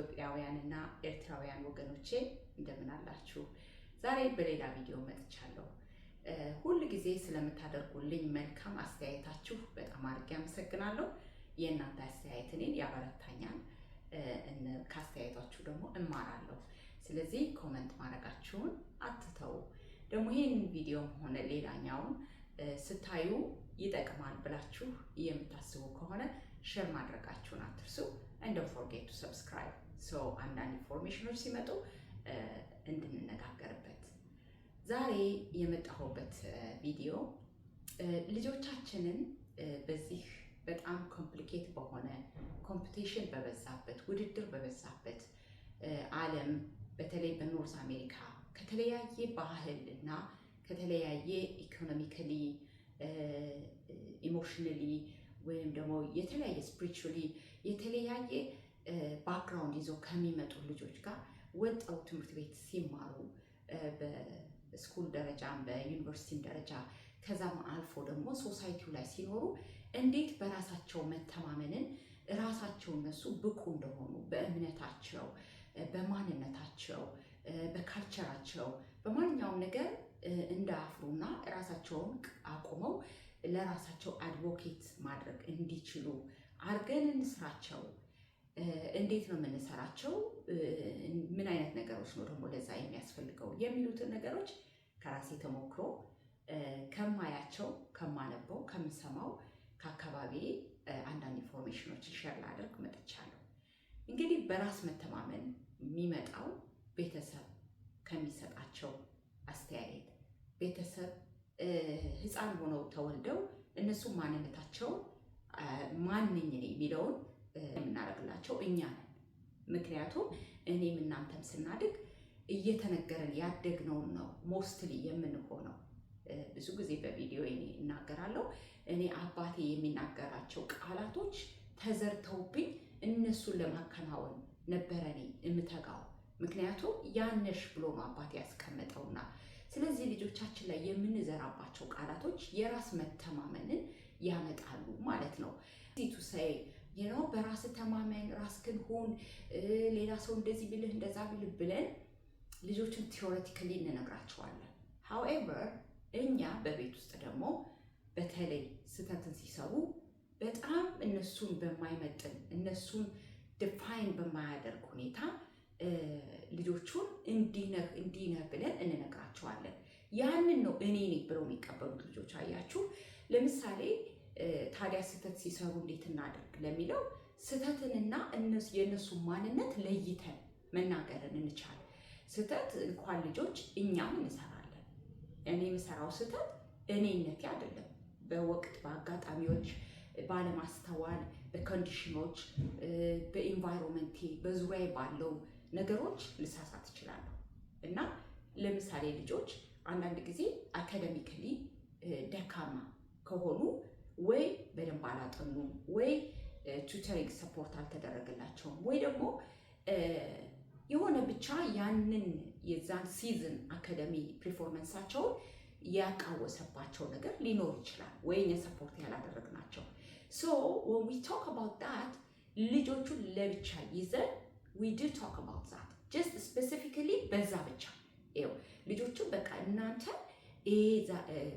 ኢትዮጵያውያንና ኤርትራውያን ወገኖቼ እንደምን አላችሁ? ዛሬ በሌላ ቪዲዮ መጥቻለሁ። ሁል ጊዜ ስለምታደርጉልኝ መልካም አስተያየታችሁ በጣም አድርጌ አመሰግናለሁ። የእናንተ አስተያየት እኔን ያበረታኛል። ከአስተያየታችሁ ደግሞ እማራለሁ። ስለዚህ ኮመንት ማድረጋችሁን አትተው። ደግሞ ይህን ቪዲዮም ሆነ ሌላኛውን ስታዩ ይጠቅማል ብላችሁ የምታስቡ ከሆነ ሼር ማድረጋችሁን አትርሱ። and don't forget to subscribe so አንዳንድ ኢንፎርሜሽኖች ሲመጡ እንድንነጋገርበት። ዛሬ የመጣሁበት ቪዲዮ ልጆቻችንን በዚህ በጣም ኮምፕሊኬት በሆነ ኮምፒቲሽን በበዛበት ውድድር በበዛበት ዓለም በተለይ በኖርዝ አሜሪካ ከተለያየ ባህል እና ከተለያየ ኢኮኖሚካሊ ኢሞሽናሊ ወይም ደግሞ የተለያየ ስፒሪቹዋሊ የተለያየ ባክግራውንድ ይዘው ከሚመጡ ልጆች ጋር ወጣው ትምህርት ቤት ሲማሩ በስኩል ደረጃም በዩኒቨርሲቲም ደረጃ ከዛም አልፎ ደግሞ ሶሳይቲው ላይ ሲኖሩ እንዴት በራሳቸው መተማመንን ራሳቸው እነሱ ብቁ እንደሆኑ በእምነታቸው፣ በማንነታቸው፣ በካልቸራቸው በማንኛውም ነገር እንዳያፍሩና ራሳቸውን አቁመው ለራሳቸው አድቮኬት ማድረግ እንዲችሉ አርገን እንስራቸው። እንዴት ነው የምንሰራቸው? ምን አይነት ነገሮች ነው ደግሞ ለዛ የሚያስፈልገው የሚሉትን ነገሮች ከራሴ ተሞክሮ ከማያቸው፣ ከማነበው፣ ከምሰማው ከአካባቢ አንዳንድ ኢንፎርሜሽኖች ሼር ላደርግ መጥቻለሁ። እንግዲህ በራስ መተማመን የሚመጣው ቤተሰብ ከሚሰጣቸው አስተያየት፣ ቤተሰብ ህፃን ሆነው ተወልደው እነሱ ማንነታቸው ማንኝ ነኝ የሚለውን የምናደርግላቸው እኛ ነን። ምክንያቱም እኔም እናንተም ስናድግ እየተነገረን ያደግነውን ነው ሞስትሊ የምንሆነው። ብዙ ጊዜ በቪዲዮ እናገራለሁ። እኔ አባቴ የሚናገራቸው ቃላቶች ተዘርተውብኝ እነሱን ለማከናወን ነበረ እኔ የምተጋው። ምክንያቱም ያነሽ ብሎ ነው አባቴ ያስቀመጠውና ስለዚህ ልጆቻችን ላይ የምንዘራባቸው ቃላቶች የራስ መተማመንን ያመጣሉ ማለት ነው። በራስ ተማመን፣ ራስህን ሁን፣ ሌላ ሰው እንደዚህ ቢልህ እንደዛ ቢልህ ብለን ልጆችን ቲዎሬቲካሊ እንነግራቸዋለን። ሃውኤቨር እኛ በቤት ውስጥ ደግሞ በተለይ ስህተትን ሲሰሩ በጣም እነሱን በማይመጥን እነሱን ዲፋይን በማያደርግ ሁኔታ ልጆቹን እንዲህ ነህ ብለን እንነግራቸዋለን። ያንን ነው እኔ ነኝ ብለው የሚቀበሉት ልጆች። አያችሁ፣ ለምሳሌ ታዲያ ስህተት ሲሰሩ እንዴት እናደርግ ለሚለው ስህተትንና የእነሱ ማንነት ለይተን መናገርን እንቻል። ስህተት እንኳን ልጆች እኛም እንሰራለን። እኔ የምሰራው ስህተት እኔነቴ አይደለም። በወቅት በአጋጣሚዎች፣ ባለማስተዋል፣ በኮንዲሽኖች፣ በኢንቫይሮንመንቴ በዙሪያ ባለው ነገሮች ልሳሳት እችላለሁ። እና ለምሳሌ ልጆች አንዳንድ ጊዜ አካዳሚካሊ ደካማ ከሆኑ ወይ በደንብ አላጠኑም፣ ወይ ቱተሪንግ ሰፖርት አልተደረገላቸውም፣ ወይ ደግሞ የሆነ ብቻ ያንን የዛን ሲዝን አካዳሚ ፐርፎርማንሳቸውን ያቃወሰባቸው ነገር ሊኖር ይችላል፣ ወይ እኛ ሰፖርት ያላደረግናቸው። ሶ when we talk about that ልጆቹን ለብቻ ይዘን we do talk about that just specifically በዛ ብቻ ይኸው ልጆቹን በቃ እናንተ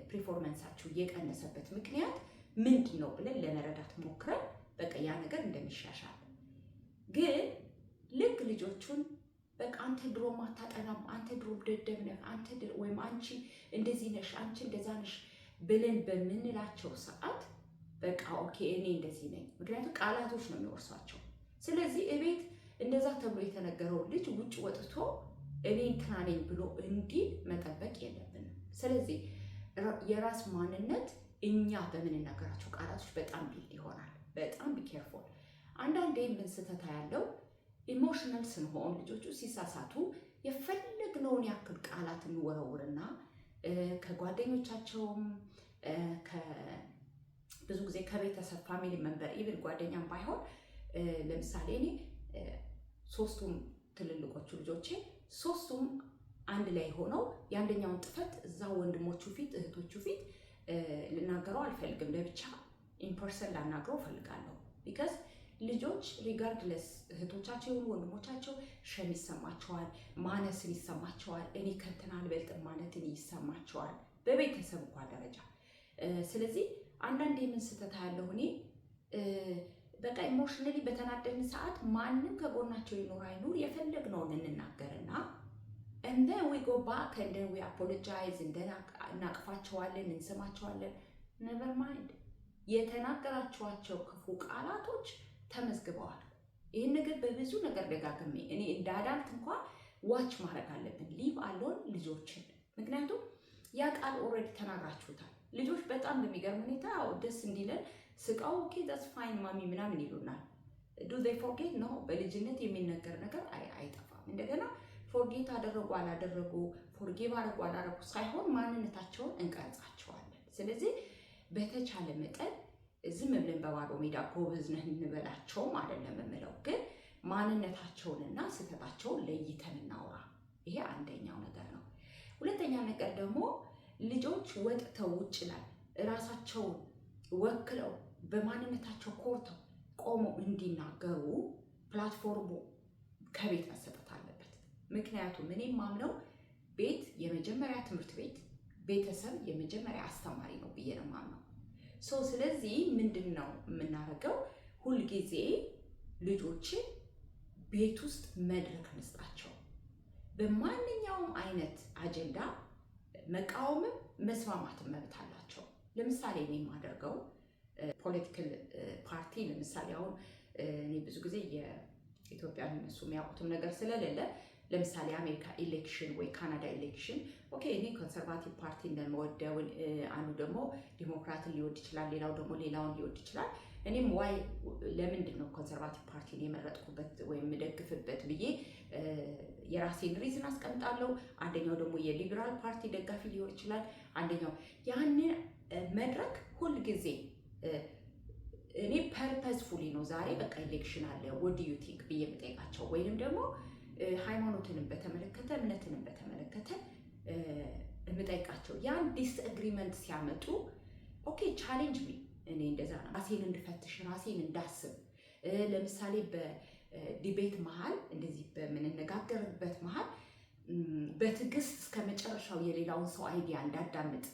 ፐርፎርማንሳችሁ የቀነሰበት ምክንያት ምንድን ነው ብለን ለመረዳት ሞክረን በቃ ያ ነገር እንደሚሻሻል። ግን ልክ ልጆቹን በቃ አንተ ድሮ ማታጠናም፣ አንተ ድሮ ደደብ ነህ፣ አንተ ወይም አንቺ እንደዚህ ነሽ፣ አንቺ እንደዛ ነሽ ብለን በምንላቸው ሰዓት በቃ ኦኬ እኔ እንደዚህ ነኝ። ምክንያቱም ቃላቶች ነው የሚወርሷቸው። ስለዚህ እቤት እንደዛ ተብሎ የተነገረው ልጅ ውጭ ወጥቶ እኔ እንትና ነኝ ብሎ እንዲህ መጠበቅ የለብንም። ስለዚህ የራስ ማንነት እኛ በምንናገራቸው ቃላቶች በጣም ቢልድ ይሆናል። በጣም ቢኬርፉል። አንዳንዴ ምን ስህተት ያለው ኢሞሽናል ስንሆን ልጆቹ ሲሳሳቱ የፈለግነውን ያክል ቃላት እንወረውርና ከጓደኞቻቸውም ብዙ ጊዜ ከቤተሰብ ፋሚሊ መንበር ኢቭን ጓደኛም ባይሆን ለምሳሌ እኔ ሶስቱም ትልልቆቹ ልጆቼ ሶስቱም አንድ ላይ ሆነው የአንደኛውን ጥፈት እዛ ወንድሞቹ ፊት እህቶቹ ፊት ልናገረው አልፈልግም። ለብቻ ኢንፐርሰን ላናግረው ፈልጋለሁ። ቢካዝ ልጆች ሪጋርድለስ እህቶቻቸው የሆኑ ወንድሞቻቸው ሸም ይሰማቸዋል፣ ማነስን ይሰማቸዋል፣ እኔ ከእንትና አልበልጥም ማለትን ይሰማቸዋል በቤተሰብ እንኳን ደረጃ። ስለዚህ አንዳንድ የምን ስህተት ያለው እኔ በቃ ኢሞሽናሊ በተናደድን ሰዓት ማንም ከጎናቸው ይኖር አይኖር የፈለግነውን እንናገርና and then we go back and then we apologize and then እናቅፋቸዋለን፣ እንስማቸዋለን። never mind የተናገራቸዋቸው ክፉ ቃላቶች ተመዝግበዋል። ይህን ነገር በብዙ ነገር ደጋግሜ እኔ እንደ አዳልት እንኳን ዋች ማድረግ አለብን ሊቭ አሎን ልጆችን። ምክንያቱም ያ ቃል ኦልሬዲ ተናግራችሁታል። ልጆች በጣም በሚገርም ሁኔታ ደስ እንዲለን ስቃው ኦኬ that's fine ማሚ ምናምን ይሉናል። do they forget? no በልጅነት የሚነገር ነገር አይጠፋም። እንደገና ፎርጌት አደረጉ አላደረጉ፣ ፎርጊቭ አደረጉ አላደረጉ ሳይሆን ማንነታቸውን እንቀርጻቸዋለን። ስለዚህ በተቻለ መጠን ዝም ብለን በባዶ ሜዳ ጎበዝ ነን እንበላቸውም አይደለም የምለው፣ ግን ማንነታቸውንና ስህተታቸውን ለይተን እናውራ። ይሄ አንደኛው ነገር ነው። ሁለተኛ ነገር ደግሞ ልጆች ወጥተው ውጭ ላይ ራሳቸውን ወክለው በማንነታቸው ኮርተው ቆመው እንዲናገሩ ፕላትፎርሙ ከቤት መሰጠት አለበት። ምክንያቱም እኔ ማምነው ቤት የመጀመሪያ ትምህርት ቤት፣ ቤተሰብ የመጀመሪያ አስተማሪ ነው ብዬ ነው ማምነው። ስለዚህ ምንድን ነው የምናደርገው? ሁልጊዜ ልጆችን ቤት ውስጥ መድረክ መስጣቸው። በማንኛውም አይነት አጀንዳ መቃወምም መስማማትም መብት አላቸው። ለምሳሌ እኔ የማደርገው ፖለቲካል ፓርቲ ለምሳሌ አሁን እኔ ብዙ ጊዜ የኢትዮጵያ እነሱ የሚያውቁትም ነገር ስለሌለ ለምሳሌ አሜሪካ ኢሌክሽን ወይ ካናዳ ኢሌክሽን ኦኬ እኔ ኮንሰርቫቲቭ ፓርቲ እንደምወደው አንዱ ደግሞ ዲሞክራትን ሊወድ ይችላል፣ ሌላው ደግሞ ሌላውን ሊወድ ይችላል። እኔም ዋይ ለምንድን ነው ኮንሰርቫቲቭ ፓርቲን የመረጥኩበት ወይም የምደግፍበት ብዬ የራሴን ሪዝን አስቀምጣለሁ። አንደኛው ደግሞ የሊበራል ፓርቲ ደጋፊ ሊሆን ይችላል። አንደኛው ያንን መድረክ ሁል ጊዜ እኔ ፐርፐስፉሊ ነው ዛሬ በቃ ኢሌክሽን አለ what do you think ብዬ የምጠይቃቸው፣ ወይንም ደግሞ ሃይማኖትንም በተመለከተ እምነትንም በተመለከተ የምጠይቃቸው። ያን ዲስአግሪመንት ሲያመጡ ኦኬ ቻሌንጅ ሚ እኔ እንደዛ ነው ራሴን እንድፈትሽ ራሴን እንዳስብ። ለምሳሌ በዲቤት መሃል እንደዚህ በምንነጋገርበት መሃል በትዕግስት እስከ መጨረሻው የሌላውን ሰው አይዲያ እንዳዳምጥ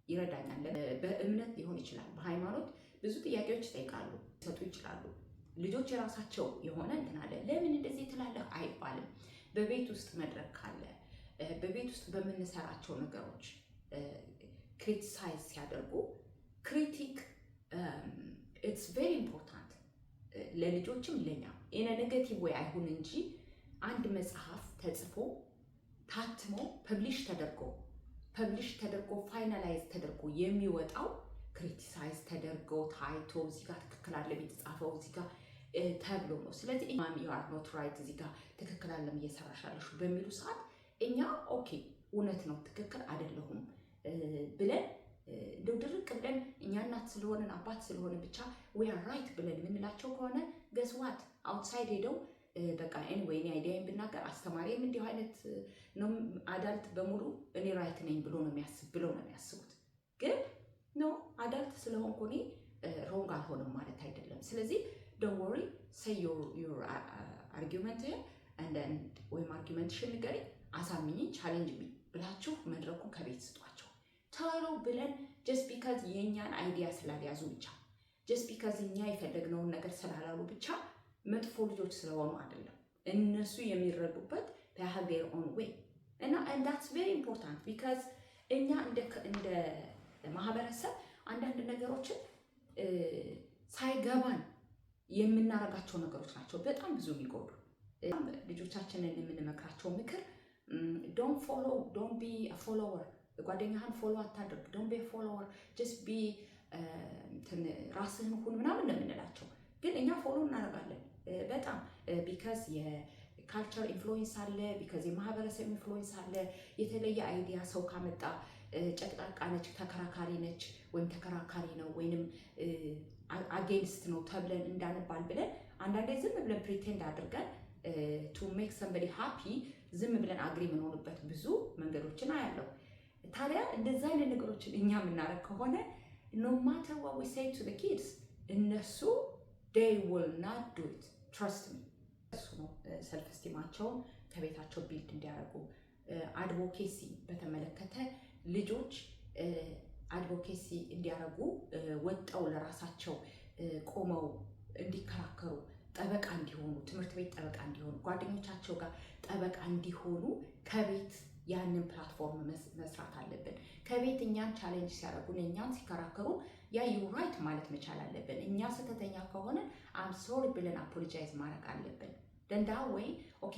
ይረዳኛል። በእምነት ሊሆን ይችላል፣ በሃይማኖት ብዙ ጥያቄዎች ይጠይቃሉ፣ ይሰጡ ይችላሉ። ልጆች የራሳቸው የሆነ እንትን አለ። ለምን እንደዚህ ትላለህ አይባልም። በቤት ውስጥ መድረክ ካለ በቤት ውስጥ በምንሰራቸው ነገሮች ክሪቲሳይዝ ሲያደርጉ ክሪቲክ ኢትስ ቬሪ ኢምፖርታንት ለልጆችም ለኛም ኢን ኔጌቲቭ ወይ አይሁን እንጂ አንድ መጽሐፍ ተጽፎ ታትሞ ፐብሊሽ ተደርጎ ፋይናላይዝ ተደርጎ የሚወጣው ክሪቲሳይዝ ተደርጎ ታይቶ እዚህ ጋር ትክክል አለ የተጻፈው እዚህ ጋር ተብሎ ነው። ስለዚህ ማሚ ዩ አር ኖት ራይት እዚህ ጋር ትክክል አለም እየሰራሽ ያለሽ በሚሉ ሰዓት እኛ ኦኬ እውነት ነው ትክክል አይደለሁም ብለን እንደው ድርቅ ብለን እኛ እናት ስለሆነን አባት ስለሆነ ብቻ we are right ብለን የምንላቸው ከሆነ guess what outside ሄደው በቃ anyway እኔ አይዲያዬን ብናገር አስተማሪም እንዲሁ አይነት ነው አዳልት በሙሉ እኔ ራይት ነኝ ብሎ ነው የሚያስቡት። ግን ኖ አዳልት ስለሆንኩ እኔ ሮንግ አልሆንም ማለት አይደለም። ስለዚህ don't worry say your argument and then ወይም አርጊመንትሽን ንገሪኝ፣ አሳምኚኝ፣ ቻሌንጅ ሚ ብላችሁ መድረኩን ከቤት ስጧቸው። ቶሎ ብለን just because የኛን አይዲያ ስላልያዙ ብቻ just because እኛ የፈለግነውን ነገር ስላላሉ ብቻ መጥፎ ልጆች ስለሆኑ አይደለም። እነሱ የሚረዱበት they have their own way and that's very important because እኛ እንደ ማህበረሰብ አንዳንድ ነገሮችን ሳይገባን የምናረጋቸው ነገሮች ናቸው በጣም ብዙ የሚጎዱ። ልጆቻችንን የምንመክራቸው ምክር don't be a follower፣ ጓደኛህን ፎሎ አታድርግ፣ don't be a follower just be ራስህን ሁን ምናምን ነው የምንላቸው። ግን እኛ ፎሎ እናደርጋለን በጣም because የካልቸር ኢንፍሉዌንስ አለ፣ because የማህበረሰብ ኢንፍሉዌንስ አለ። የተለየ አይዲያ ሰው ካመጣ ጨቅጣቃ ነች፣ ተከራካሪ ነች፣ ወይም ተከራካሪ ነው ወይንም አጌንስት ነው ተብለን እንዳንባል ብለን አንዳንዴ ዝም ብለን ፕሪቴንድ አድርገን to make somebody happy ዝም ብለን አግሪ የምንሆንበት ብዙ መንገዶችን አያለው። ታዲያ እንደዛ አይነት ነገሮችን እኛ የምናደርግ ከሆነ no matter what we say to the kids እነሱ they will not do it, trust me። እሱ ነው ሰልፍ ስቲማቸውን ከቤታቸው ቢልድ እንዲያደርጉ። አድቮኬሲ በተመለከተ ልጆች አድቮኬሲ እንዲያደርጉ ወጣው ለራሳቸው ቆመው እንዲከራከሩ፣ ጠበቃ እንዲሆኑ፣ ትምህርት ቤት ጠበቃ እንዲሆኑ፣ ጓደኞቻቸው ጋር ጠበቃ እንዲሆኑ ከቤት ያንን ፕላትፎርም መስራት አለብን። ከቤት እኛን ቻሌንጅ ሲያደርጉን፣ እኛን ሲከራከሩ ያ ዩ ራይት ማለት መቻል አለብን። እኛ ስህተተኛ ከሆነ አም ሶሪ ብለን አፖሎጃይዝ ማድረግ አለብን። ደንዳ ወይ ኦኬ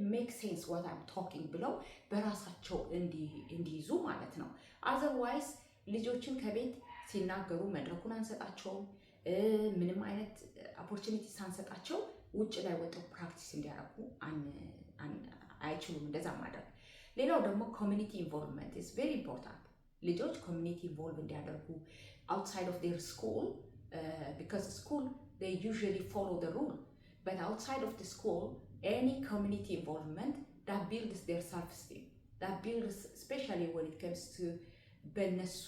ሜክ ሴንስ ዋት አም ቶኪንግ ብለው በራሳቸው እንዲይዙ ማለት ነው። አዘርዋይስ ልጆችን ከቤት ሲናገሩ መድረኩን አንሰጣቸውም። ምንም አይነት ኦፖርቹኒቲ ሳንሰጣቸው ውጭ ላይ ወጥተው ፕራክቲስ እንዲያደርጉ አይችሉም እንደዛ ማድረግ። ሌላው ደግሞ ኮሚኒቲ ኢንቮልቭመንት ኢዝ ቬሪ ኢምፖርታንት። ልጆች ኮሚኒቲ ኢንቮልቭ እንዲያደርጉ outside of their school, because school they usually follow the rule, but outside of the school any community involvement that builds their self-esteem, that builds, especially when it comes to በነሱ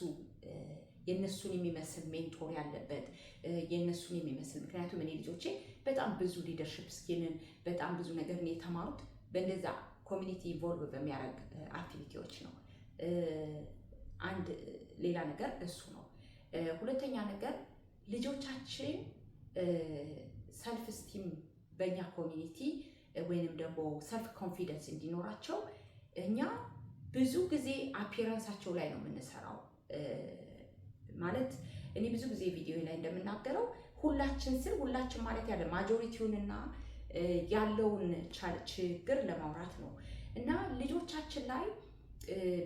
የነሱን የሚመስል ሜንቶር ያለበት የነሱን የሚመስል። ምክንያቱም እኔ ልጆቼ በጣም ብዙ ሊደርሺፕ ስኪልን በጣም ብዙ ነገር ነው የተማሩት በእንደዛ ኮሚኒቲ ኢንቮልቭ በሚያደርግ አክቲቪቲዎች ነው። አንድ ሌላ ነገር እሱ ነው። ሁለተኛ ነገር ልጆቻችን ሰልፍ ስቲም በእኛ ኮሚኒቲ ወይንም ደግሞ ሰልፍ ኮንፊደንስ እንዲኖራቸው እኛ ብዙ ጊዜ አፒራንሳቸው ላይ ነው የምንሰራው። ማለት እኔ ብዙ ጊዜ ቪዲዮ ላይ እንደምናገረው ሁላችን ስል ሁላችን ማለት ያለ ማጆሪቲውንና ያለውን ችግር ለማውራት ነው። እና ልጆቻችን ላይ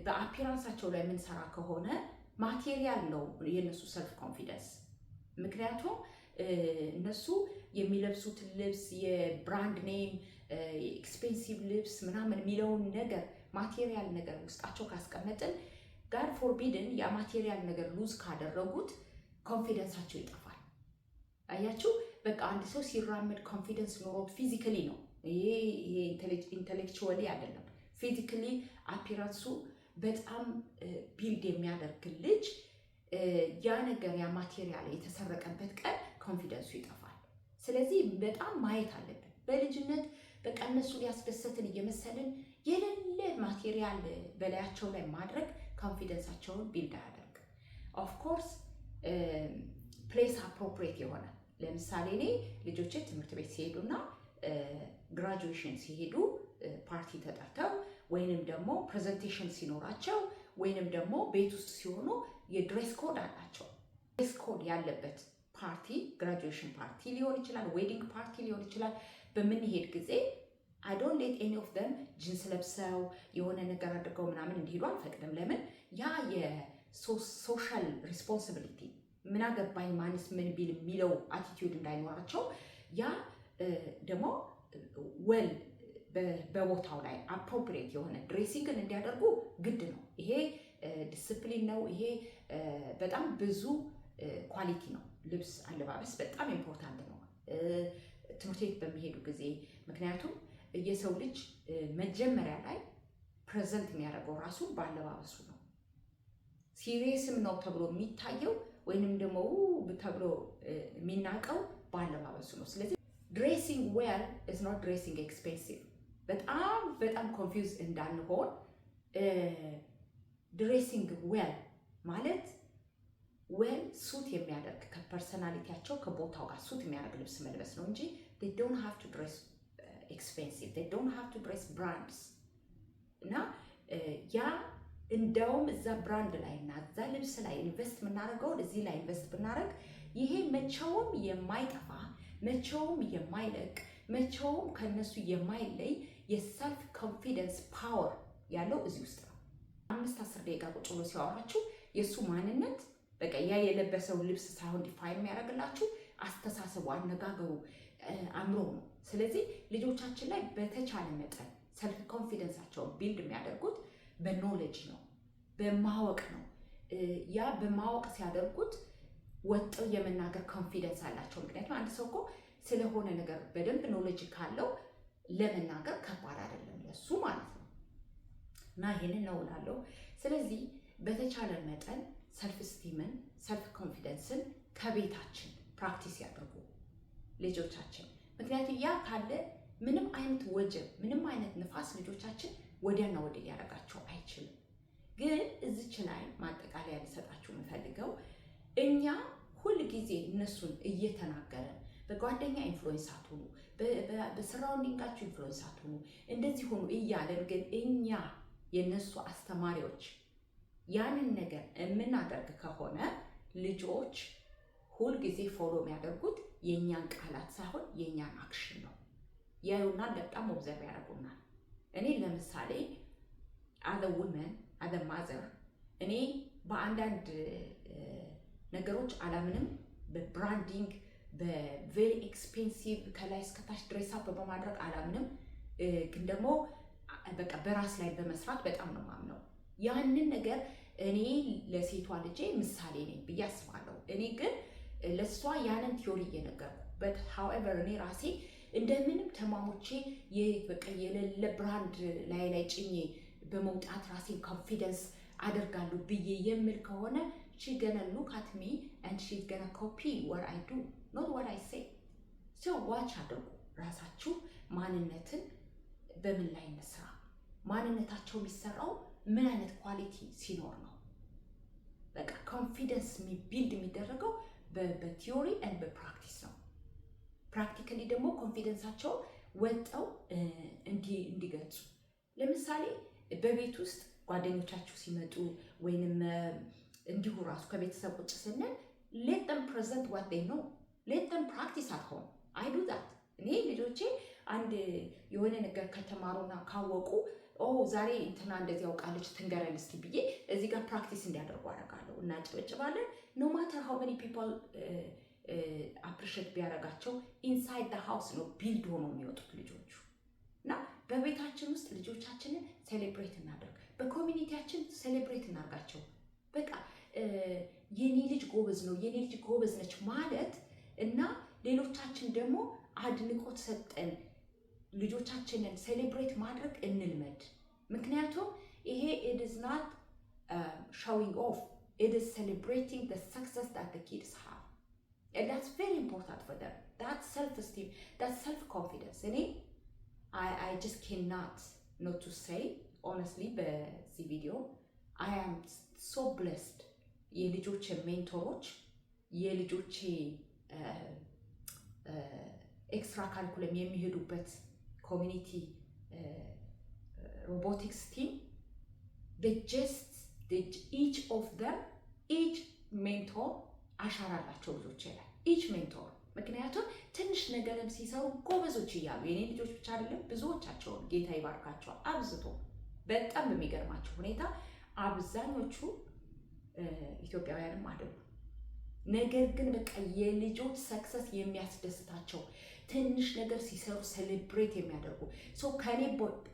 በአፒራንሳቸው ላይ የምንሰራ ከሆነ ማቴሪያል ነው የነሱ ሰልፍ ኮንፊደንስ። ምክንያቱም እነሱ የሚለብሱትን ልብስ የብራንድ ኔም ኤክስፔንሲቭ ልብስ ምናምን የሚለውን ነገር ማቴሪያል ነገር ውስጣቸው ካስቀመጥን ጋድ ፎርቢድን ያ ማቴሪያል ነገር ሉዝ ካደረጉት ኮንፊደንሳቸው ይጠፋል። አያችሁ፣ በቃ አንድ ሰው ሲራመድ ኮንፊደንስ ኖሮት ፊዚካሊ ነው፣ ይሄ ኢንተሌክቹዋሊ አይደለም፣ ፊዚካሊ አፒራንሱ በጣም ቢልድ የሚያደርግ ልጅ ያ ነገር ያ ማቴሪያል የተሰረቀበት ቀን ኮንፊደንሱ ይጠፋል። ስለዚህ በጣም ማየት አለብን። በልጅነት በቃ እነሱ ሊያስደሰትን እየመሰልን የሌለ ማቴሪያል በላያቸው ላይ ማድረግ ኮንፊደንሳቸውን ቢልድ አያደርግ። ኦፍ ኮርስ ፕሌስ አፕሮፕሪየት የሆነ ለምሳሌ እኔ ልጆቼ ትምህርት ቤት ሲሄዱና ግራጁዌሽን ሲሄዱ ፓርቲ ተጠርተው ወይንም ደግሞ ፕሬዘንቴሽን ሲኖራቸው ወይንም ደግሞ ቤት ውስጥ ሲሆኑ የድሬስ ኮድ አላቸው። ድሬስ ኮድ ያለበት ፓርቲ ግራጁዌሽን ፓርቲ ሊሆን ይችላል፣ ዌዲንግ ፓርቲ ሊሆን ይችላል። በምንሄድ ጊዜ I don't let any of them ጂንስ ለብሰው የሆነ ነገር አድርገው ምናምን እንዲሄዱ አልፈቅድም። ለምን? ያ የሶሻል ሪስፖንሲቢሊቲ ምን አገባኝ ማንስ ምን ቢል የሚለው አቲቲዩድ እንዳይኖራቸው ያ ደግሞ ወል በቦታው ላይ አፕሮፕሪየት የሆነ ድሬሲንግን እንዲያደርጉ ግድ ነው። ይሄ ዲስፕሊን ነው። ይሄ በጣም ብዙ ኳሊቲ ነው። ልብስ አለባበስ በጣም ኢምፖርታንት ነው ትምህርት ቤት በሚሄዱ ጊዜ። ምክንያቱም የሰው ልጅ መጀመሪያ ላይ ፕሬዘንት የሚያደርገው ራሱ ባለባበሱ ነው። ሲሪየስም ነው ተብሎ የሚታየው ወይንም ደግሞ ተብሎ የሚናቀው ባለባበሱ ነው። ስለዚህ ድሬሲንግ ዌል ኢዝ ኖት ድሬሲንግ ኤክስፔንሲቭ። በጣም ኮንፊውዝ እንዳንሆን ድሬሲንግ ዌል ማለት ዌል ሱት የሚያደርግ ከፐርሰናሊቲያቸው ከቦታው ጋር ሱት የሚያደርግ ልብስ መልበስ ነው እንጂ they don't have to dress expensive, they don't have to dress brands። እና ያ እንደውም እዛ ብራንድ ላይ እና እዛ ልብስ ላይ ኢንቨስት የምናደርገውን እዚህ ላይ ኢንቨስት ብናደርግ ይሄ መቼውም የማይጠፋ መቼውም የማይለቅ መቼውም ከነሱ የማይለይ የሰልፍ ኮንፊደንስ ፓወር ያለው እዚህ ውስጥ ነው። 5-10 ደቂቃ ቁጭ ብሎ ሲያወራችሁ የእሱ ማንነት በቃ ያ የለበሰው ልብስ ሳይሆን ዲፋይን የሚያደርግላችሁ አስተሳሰቡ፣ አነጋገሩ፣ አእምሮ ነው። ስለዚህ ልጆቻችን ላይ በተቻለ መጠን ሰልፍ ኮንፊደንሳቸውን ቢልድ የሚያደርጉት በኖሌጅ ነው፣ በማወቅ ነው። ያ በማወቅ ሲያደርጉት ወጥው የመናገር ኮንፊደንስ አላቸው። ምክንያቱም አንድ ሰው እኮ ስለሆነ ነገር በደንብ ኖሌጅ ካለው ለመናገር ከባድ አይደለም ለሱ ማለት ነው። እና ይሄንን ነው እላለሁ። ስለዚህ በተቻለ መጠን ሰልፍ ስቲምን ሰልፍ ኮንፊደንስን ከቤታችን ፕራክቲስ ያድርጉ። ልጆቻችን። ምክንያቱም ያ ካለ ምንም አይነት ወጀብ፣ ምንም አይነት ንፋስ ልጆቻችን ወዲያና ወዲህ ሊያደርጋቸው አይችልም። ግን እዚች ላይ ማጠቃለያ ሊሰጣችሁ የምፈልገው እኛ ሁል ጊዜ እነሱን እየተናገረን በጓደኛ ኢንፍሉዌንስ አትሆኑ፣ በሰራውንዲንጋችሁ ኢንፍሉዌንስ አትሆኑ፣ እንደዚህ ሆኑ እያለን ግን እኛ የእነሱ አስተማሪዎች ያንን ነገር የምናደርግ ከሆነ ልጆች ሁል ጊዜ ፎሎ የሚያደርጉት የእኛን ቃላት ሳይሆን የእኛን አክሽን ነው። ያዩና በጣም ኦብዘርቭ ያደርጉናል። እኔ ለምሳሌ አዘ ውመን አዘ ማዘር እኔ በአንዳንድ ነገሮች አላምንም። በብራንዲንግ በቬሪ ኤክስፔንሲቭ ከላይ እስከታች ድሬስ አፕ በማድረግ አላምንም። ግን ደግሞ በቃ በራስ ላይ በመስራት በጣም ነው የማምነው። ያንን ነገር እኔ ለሴቷ ልጄ ምሳሌ ነኝ ብዬ አስባለሁ። እኔ ግን ለሷ ያንን ቲዮሪ እየነገርኩ በት ሃውኤቨር እኔ ራሴ እንደምንም ተማሞቼ በቃ የሌለ ብራንድ ላይ ጭኜ በመውጣት ራሴን ኮንፊደንስ አደርጋለሁ ብዬ የምል ከሆነ she's gonna look at me and she's gonna copy what I do, not what I say. So watch አድርጉ። ራሳችሁ ማንነትን በምን ላይ እንስራ? ማንነታቸው የሚሰራው ምን አይነት ኳሊቲ ሲኖር ነው? በቃ ኮንፊደንስ ቢልድ የሚደረገው በቲዮሪ and በፕራክቲስ ነው። ፕራክቲካሊ ደግሞ ኮንፊደንሳቸው ወጣው እንዲገልጹ። ለምሳሌ በቤት ውስጥ ጓደኞቻችሁ ሲመጡ ወይንም እንዲሁ ራሱ ከቤተሰብ ቁጭ ስንል let them present what they know, let them practice at home. I do that. እኔ ልጆቼ አንድ የሆነ ነገር ከተማሩና ካወቁ ዛሬ እንትና እንደዚህ ያውቃለች ትንገረን እስኪ ብዬ እዚህ ጋር ፕራክቲስ እንዲያደርጉ አደርጋለሁ። እናጨበጭባለን። no matter how many people አፕሪሼት ቢያደርጋቸው ኢንሳይድ ደ ሃውስ ነው ቢልድ ሆኖ የሚወጡት ልጆቹ። እና በቤታችን ውስጥ ልጆቻችንን ሴሌብሬት እናደርግ፣ በኮሚኒቲያችን ሴሌብሬት እናርጋቸው። በቃ የኔ ልጅ ጎበዝ ነው የኔ ልጅ ጎበዝ ነች ማለት እና ሌሎቻችን ደግሞ አድንቆት ሰጠን ልጆቻችንን ሴሌብሬት ማድረግ እንልመድ። ምክንያቱም ይሄ it is not showing off, it is celebrating the success that the kids have, and that's very important for them. That self-esteem, that self-confidence. And I just cannot not to say honestly በዚህ ቪዲዮ I am so blessed የልጆቼ ሜንቶሮች የልጆቼ ኤክስትራ ካሪኩለም የሚሄዱበት ኮሚኒቲ robotics team, each of them, each mentor አሻራላቸው ልጆቼ ላይ each mentor። ምክንያቱም ትንሽ ነገርም ሲሰሩ ጎበዞች እያሉ የኔ ልጆች ብቻ አይደለም ብዙዎቻቸውን ጌታ ይባርካቸው አብዝቶ። በጣም በሚገርማቸው ሁኔታ አብዛኞቹ ኢትዮጵያውያንም አይደሉም። ነገር ግን በቃ የልጆች ሰክሰስ የሚያስደስታቸው ትንሽ ነገር ሲሰሩ ሴሌብሬት የሚያደርጉ ሰው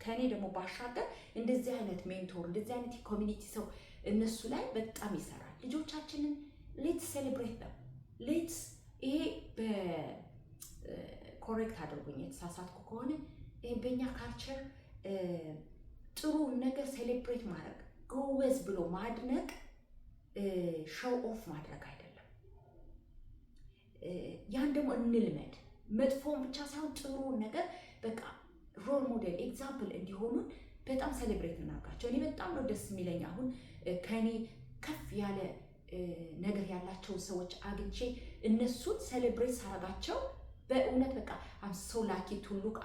ከኔ ደግሞ ባሻገር እንደዚህ አይነት ሜንቶር እንደዚህ አይነት ኮሚኒቲ ሰው እነሱ ላይ በጣም ይሰራል። ልጆቻችንን ሌትስ ሴሌብሬት ነው። ሌትስ ይሄ በኮሬክት አድርጉኝ የተሳሳትኩ ከሆነ በእኛ ካልቸር ጥሩ ነገር ሴሌብሬት ማድረግ ጎበዝ ብሎ ማድነቅ ሾው ኦፍ ማድረግ አይደለም። ያን ደግሞ እንልመድ። መጥፎን ብቻ ሳይሆን ጥሩ ነገር በቃ ሮል ሞዴል ኤግዛምፕል እንዲሆኑን በጣም ሴሌብሬት እናርጋቸው። እኔ በጣም ነው ደስ የሚለኝ አሁን ከኔ ከፍ ያለ ነገር ያላቸው ሰዎች አግኝቼ እነሱን ሴሌብሬት ሳረጋቸው በእውነት በቃ አም ሶ ላኪ ቱ ሉክ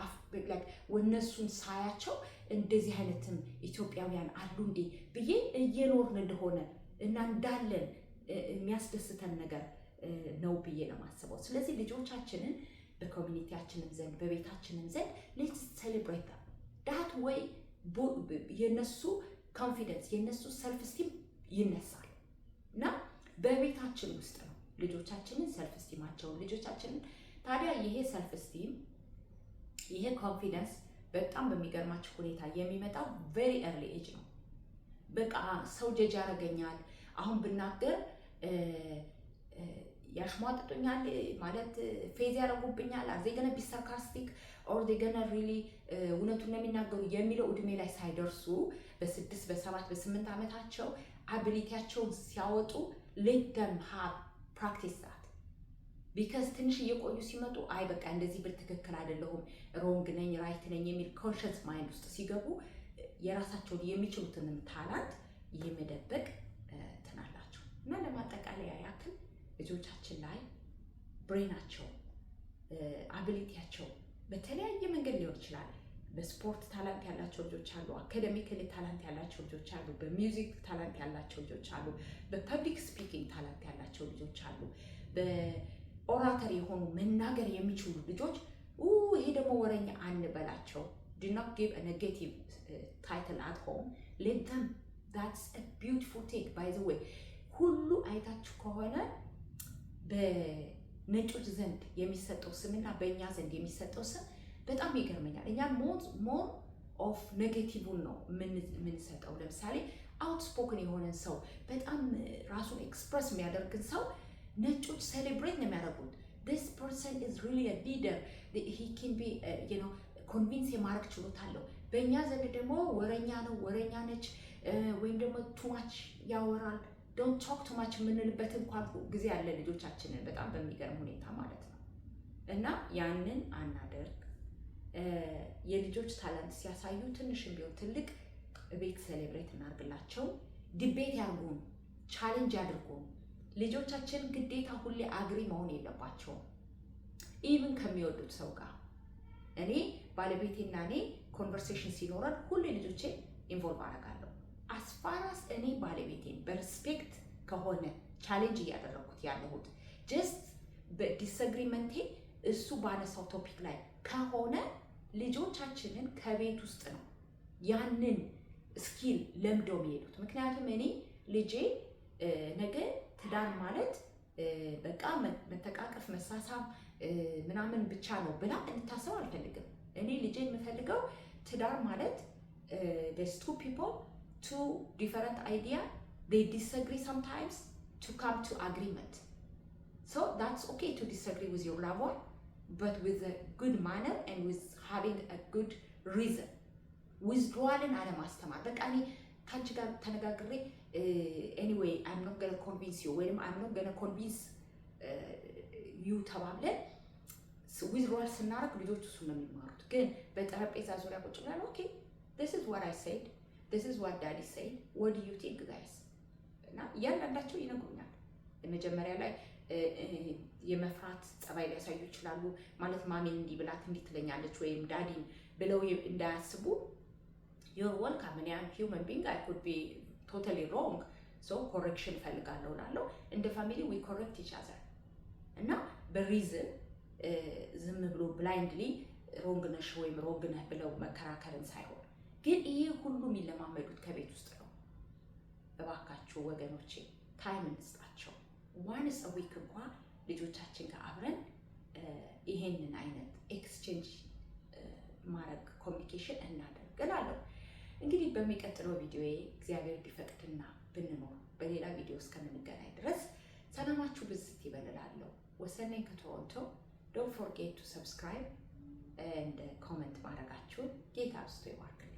ላይክ ወነሱን ሳያቸው እንደዚህ አይነትም ኢትዮጵያውያን አሉ እንዴ ብዬ እየኖርን እንደሆነ እና እንዳለን የሚያስደስተን ነገር ነው ብዬ ነው የማስበው። ስለዚህ ልጆቻችንን በኮሚኒቲያችንም ዘንድ በቤታችንም ዘንድ ሌትስ ሴሌብሬት ዳት ወይ የነሱ ኮንፊደንስ የነሱ ሰልፍ ስቲም ይነሳል። እና በቤታችን ውስጥ ነው ልጆቻችንን ሰልፍ ስቲማቸውን ልጆቻችንን ታዲያ ይሄ ሰልፍ ስቲም ይሄ ኮንፊደንስ በጣም በሚገርማችሁ ሁኔታ የሚመጣው ቬሪ ኤርሊ ኤጅ ነው። በቃ ሰው ጀጅ ያደርገኛል አሁን ብናገር ያሽሟጥጡኛል ማለት ፌዝ ያደርጉብኛል አር ዜይ ገና ቢ ሳርካስቲክ ኦር ዜይ ገና ሪሊ እውነቱን ነው የሚናገሩ የሚለው እድሜ ላይ ሳይደርሱ በ6 በ7 በ8 ዓመታቸው አቢሊቲያቸውን ሲያወጡ let them have practice that ቢካዝ ትንሽ እየቆዩ ሲመጡ አይ በቃ እንደዚህ ብል ትክክል አይደለሁም፣ ሮንግ ነኝ፣ ራይት ነኝ የሚል ኮንሽስ ማይንድ ውስጥ ሲገቡ የራሳቸውን የሚችሉትንም ታላንት የመደበቅ ትናላቸው እና ለማጠቃለያ ያክል ልጆቻችን ላይ ብሬናቸው አቢሊቲያቸው በተለያየ መንገድ ሊሆን ይችላል። በስፖርት ታላንት ያላቸው ልጆች አሉ። አካዴሚካሊ ታላንት ያላቸው ልጆች አሉ። በሚውዚክ ታላንት ያላቸው ልጆች አሉ። በፐብሊክ ስፒኪንግ ታላንት ያላቸው ልጆች አሉ። በኦራተር የሆኑ መናገር የሚችሉ ልጆች ይሄ ደግሞ ወረኛ አንበላቸው። do not give a negative title at home. let them, that's a beautiful thing by the way. ሁሉ አይታችሁ ከሆነ በነጮች ዘንድ የሚሰጠው ስምና በእኛ ዘንድ የሚሰጠው ስም በጣም ይገርመኛል። እኛ ሞር ኦፍ ኔጌቲቭን ነው የምንሰጠው። ለምሳሌ አውትስፖክን የሆነን ሰው በጣም ራሱን ኤክስፕረስ የሚያደርግን ሰው ነጮች ሴሌብሬት ነው የሚያደርጉት። this person is really a leader, he can be ኮንቪንስ የማድረግ ችሎታ አለው። በእኛ ዘንድ ደግሞ ወረኛ ነው፣ ወረኛ ነች፣ ወይም ደግሞ ቱማች ያወራል፣ ዶንት ቶክ ቱማች የምንልበት እንኳን ጊዜ ያለ ልጆቻችንን በጣም በሚገርም ሁኔታ ማለት ነው። እና ያንን አናደርግ። የልጆች ታላንት ሲያሳዩ ትንሽም ቢሆን ትልቅ ቤት ሴሌብሬት እናርግላቸው። ዲቤት ያርጉን፣ ቻሌንጅ ያድርጉን። ልጆቻችን ግዴታ ሁሌ አግሪ መሆን የለባቸውም። ኢቭን ከሚወዱት ሰው ጋር እኔ ባለቤቴና እኔ ኮንቨርሴሽን ሲኖረን ሁሌ ልጆቼ ኢንቮልቭ አደርጋለሁ። አስፋራስ እኔ ባለቤቴን በሪስፔክት ከሆነ ቻሌንጅ እያደረግኩት ያለሁት ጀስት በዲስአግሪመንቴ እሱ ባነሳው ቶፒክ ላይ ከሆነ ልጆቻችንን ከቤት ውስጥ ነው ያንን ስኪል ለምደው የሚሄዱት። ምክንያቱም እኔ ልጄ ነገ ትዳር ማለት በቃ መተቃቀፍ መሳሳም ምናምን ብቻ ነው ብላ እንድታስብ አልፈልግም። እኔ ልጄ የምፈልገው ትዳር ማለት there's two people, two different idea, they disagree sometimes to come to agreement. So that's okay to disagree with your loved one, but with a good manner and with having a good reason. withdrawalን አለማስተማር። በቃ እኔ ካንቺ ጋር ተነጋግሬ anyway I'm not going to convince you ወይም I'm not going to convince you ተባብለን withdrawal ስናደርግ ልጆቹ እሱ ነው የሚማሩት። ግን በጠረጴዛ ዙሪያ ቁጭ ብለን okay this is what I said, this is what daddy said, what do you think guys? እና እያንዳንዳቸው ይነግሩኛል። መጀመሪያ ላይ የመፍራት ጸባይ ሊያሳዩ ይችላሉ። ማለት ማሚን እንዲህ ብላት እንዲህ ትለኛለች ወይም ዳዲን ብለው እንዳያስቡ you're welcome, and I'm human being, I could be totally wrong, so correction ፈልጋለሁ እላለሁ። እንደ ፋሚሊ we correct each other እና በሪዝን ዝም ብሎ ብላይንድሊ ሮንግ ነሽ ወይም ሮንግ ነህ ብለው መከራከርን ሳይሆን፣ ግን ይሄ ሁሉ የሚለማመዱት ከቤት ውስጥ ነው። እባካችሁ ወገኖቼ ታይም እንስጣቸው። ዋንስ አ ዊክ እንኳን ልጆቻችን ጋር አብረን ይሄንን አይነት ኤክስቼንጅ ማድረግ ኮሚኒኬሽን እናደርግ እላለሁ። እንግዲህ በሚቀጥለው ቪዲዮዬ እግዚአብሔር ቢፈቅድና ብንኖር በሌላ ቪዲዮ እስከምንገናኝ ድረስ ሰላማችሁ ብዝት ይበልላለሁ። ወሰነኝ ከቶሮንቶ። ዶንት ፎርጌት ቱ ሰብስክራይብ ኤንድ ኮመንት ማድረጋችሁን ጌታ አብዝቶ ይባርክልኝ።